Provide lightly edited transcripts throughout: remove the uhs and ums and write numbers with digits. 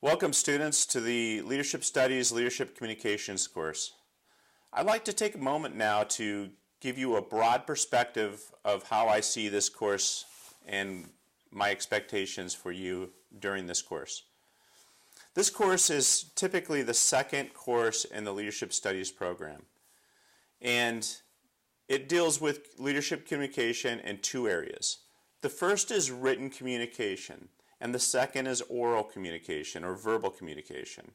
Welcome students to the Leadership Studies Leadership Communications course. I'd like to take a moment now to give you a broad perspective of how I see this course and my expectations for you during this course. This course is typically the second course in the Leadership Studies program, and it deals with leadership communication in two areas. The first is written communication, and the second is oral communication or verbal communication.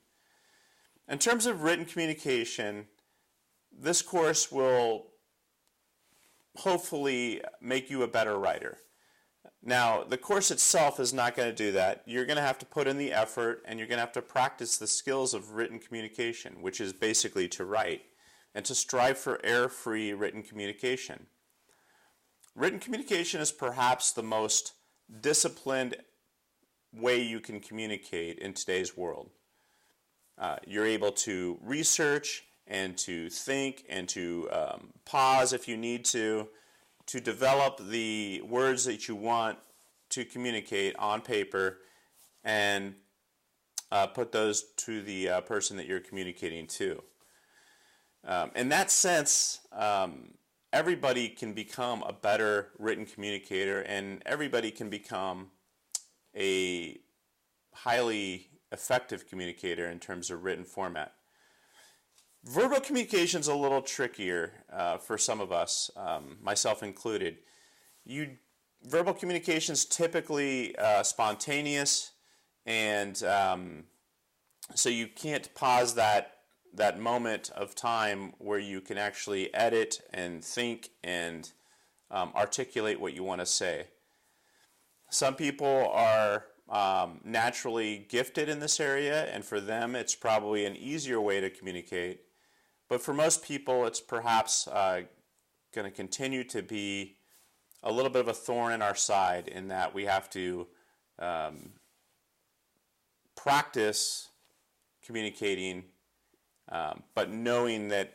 In terms of written communication, this course will hopefully make you a better writer. Now, the course itself is not going to do that. You're going to have to put in the effort, and you're going to have to practice the skills of written communication, which is basically to write, and to strive for error-free written communication. Written communication is perhaps the most disciplined way you can communicate in today's world. You're able to research and to think and to pause if you need to develop the words that you want to communicate on paper and put those to the person that you're communicating to. In that sense, everybody can become a better written communicator, and everybody can become a highly effective communicator in terms of written format. Verbal communication is a little trickier for some of us, myself included. Verbal communication is typically spontaneous, and so you can't pause that moment of time where you can actually edit and think and articulate what you want to say. Some people are naturally gifted in this area, and for them it's probably an easier way to communicate. But for most people, it's perhaps going to continue to be a little bit of a thorn in our side, in that we have to practice communicating, but knowing that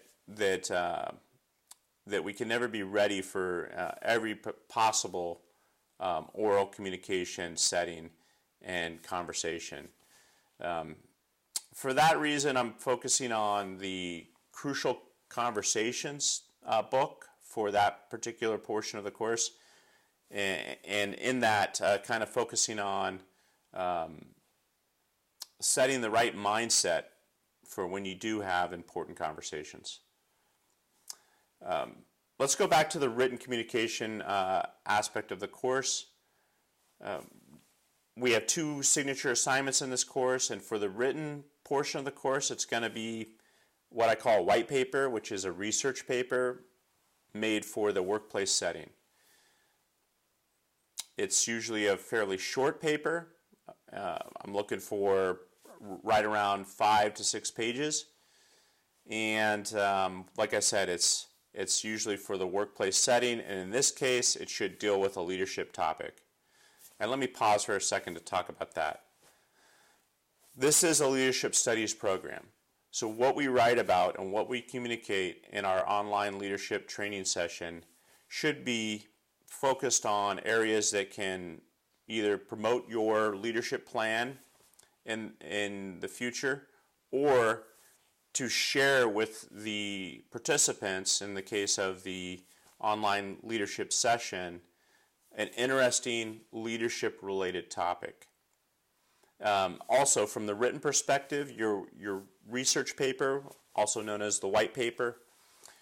we can never be ready for every possible oral communication setting and conversation. For that reason, I'm focusing on the Crucial Conversations book for that particular portion of the course, and in that kind of focusing on setting the right mindset for when you do have important conversations. Let's go back to the written communication aspect of the course. We have two signature assignments in this course, and for the written portion of the course, it's going to be what I call a white paper, which is a research paper made for the workplace setting. It's usually a fairly short paper. I'm looking for right around 5 to 6 pages, and like I said, it's usually for the workplace setting, and in this case, it should deal with a leadership topic. And let me pause for a second to talk about that. This is a leadership studies program. So what we write about and what we communicate in our online leadership training session should be focused on areas that can either promote your leadership plan in the future, or to share with the participants, in the case of the online leadership session, an interesting leadership-related topic. Also, from the written perspective, your research paper, also known as the white paper,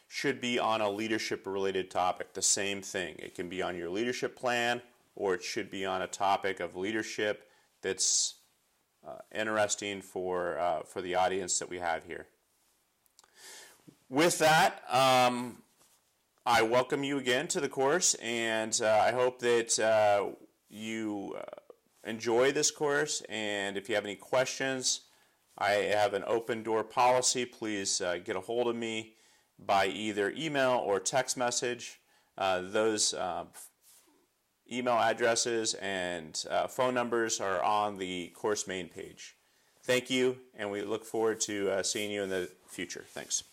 should be on a leadership-related topic. The same thing. It can be on your leadership plan, or it should be on a topic of leadership that's interesting for the audience that we have here. With that, I welcome you again to the course, and I hope that you enjoy this course, and if you have any questions, I have an open door policy. Please get a hold of me by either email or text message. Those email addresses and phone numbers are on the course main page. Thank you, and we look forward to seeing you in the future. Thanks.